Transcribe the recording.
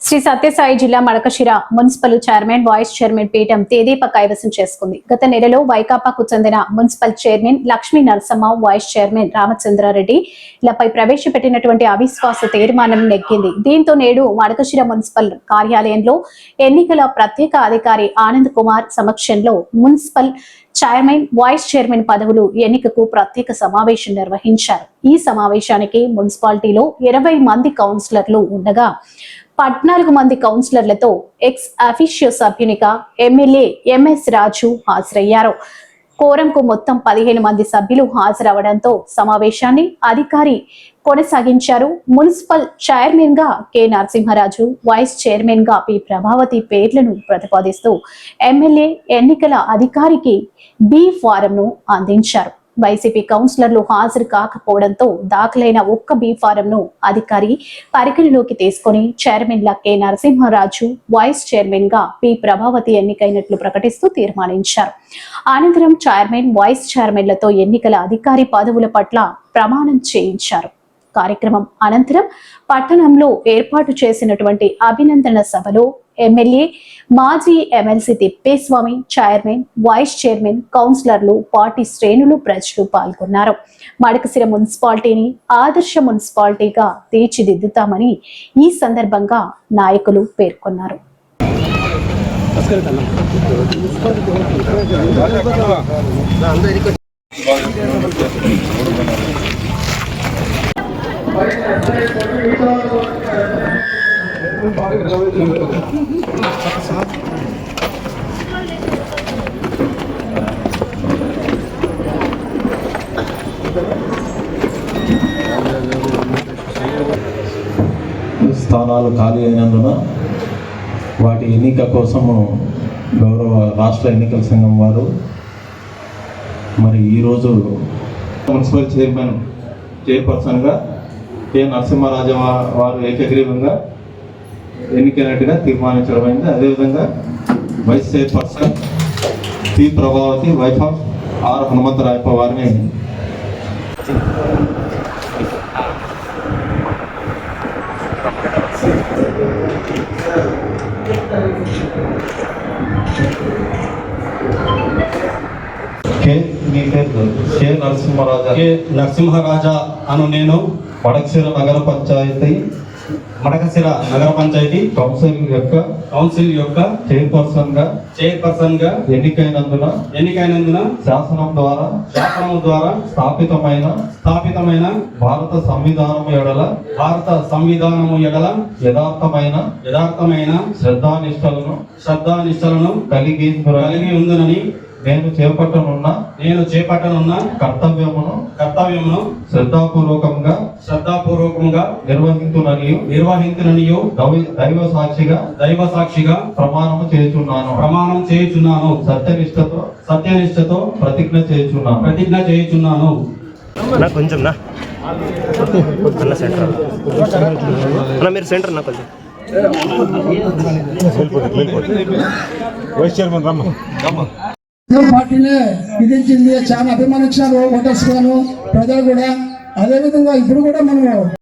Shri Sathya Sai Madakasira municipal chairman vice chairman పీఠం తేదీప కైవసం చేసుకుంది. గత నెలలో వైకాపాకు చెందిన municipal chairman Lakshmi Narasamma, vice chairman Ramachandra Reddy లపై ప్రవేశపెట్టినటువంటి అవిశ్వాస తీర్మానం నెగ్గింది. దీంతో నేడు మడకశిర మున్సిపల్ కార్యాలయంలో ఎన్నికల ప్రత్యేక అధికారి ఆనంద్ కుమార్ సమక్షంలో మున్సిపల్ చైర్మన్, వైస్ చైర్మన్ పదవులు ఎన్నికకు ప్రత్యేక సమావేశం నిర్వహించారు. ఈ సమావేశానికి మున్సిపాలిటీలో 20 మంది కౌన్సిలర్లు ఉండగా 14 మంది కౌన్సిలర్లతో ఎక్స్ అఫీషియో సభ్యునిగా ఎమ్మెల్యే ఎంఎస్ రాజు హాజరయ్యారు. కోరంకు మొత్తం 15 మంది సభ్యులు హాజరవడంతో సమావేశాన్ని అధికారి కొనసాగించారు. మున్సిపల్ చైర్మన్ గా కె నరసింహరాజు, వైస్ చైర్మన్ గా పి ప్రభావతి పేర్లను ప్రతిపాదిస్తూ ఎమ్మెల్యే ఎన్నికల అధికారికి బి ఫారం ను అందించారు. వైసీపీ కౌన్సిలర్లు హాజరు కాకపోవడంతో దాఖలైన ఒక్క బి ఫారం ను అధికారి పరిగణలోకి తీసుకుని చైర్మన్ లా కె నరసింహరాజు, వైస్ చైర్మన్ గా పి ప్రభావతి ఎన్నికైనట్లు ప్రకటిస్తూ తీర్మానించారు. అనంతరం చైర్మన్, వైస్ చైర్మన్లతో ఎన్నికల అధికారి పదవుల పట్ల ప్రమాణం చేయించారు. కార్యక్రమం అనంతరం పట్టణంలో ఏర్పాటు చేసినటువంటి అభినందన సభలో ఎమ్మెల్యే, మాజీ MLC Thippeswamy, chairman, vice chairman, కౌన్సిలర్లు, పార్టీ శ్రేణులు, ప్రజలు పాల్గొన్నారు. మడకశిర మున్సిపాలిటీని ఆదర్శ మున్సిపాలిటీగా తీర్చిదిద్దుతామని ఈ సందర్భంగా నాయకులు పేర్కొన్నారు. స్థానాలు ఖాళీ అయినందున వాటి ఎన్నిక కోసము గౌరవ రాష్ట్ర ఎన్నికల సంఘం వారు మరి ఈరోజు మున్సిపల్ చైర్పర్సన్గా కె నరసింహరాజు వారు ఏకగ్రీవంగా ఎన్నికైనట్టుగా తీర్మానించడమైంది. అదేవిధంగా vice chairperson P Prabhavathi, wife of R Hanumantharayappa వారిని నరసింహరాజా అను నేను మడకశిర నగర పంచాయతీ కౌన్సిల్ యొక్క చైర్పర్సన్ గా ఎన్నికైనందున శాసనం ద్వారా స్థాపితమైన భారత సంవిధానము ఎడల యథార్థమైన శ్రద్ధానిష్టలను కలిగి ఉందునని నేను చేపట్టనున్న కర్తవ్యమును శ్రద్ధాపూర్వకంగా నిర్వహింతుననియు దైవ సాక్షిగా ప్రమాణం చేయుచున్నాను. సత్యనిష్టతో ప్రతిజ్ఞ చేయుచున్నాను. కొంచెం మీరు సెంటర్ నా కొంచెం వైస్ చైర్మన్ పార్టీనే విధించింది. చాలా అభిమానించారు ఓటర్స్ గాను, ప్రజలు కూడా. అదేవిధంగా ఇప్పుడు కూడా మనము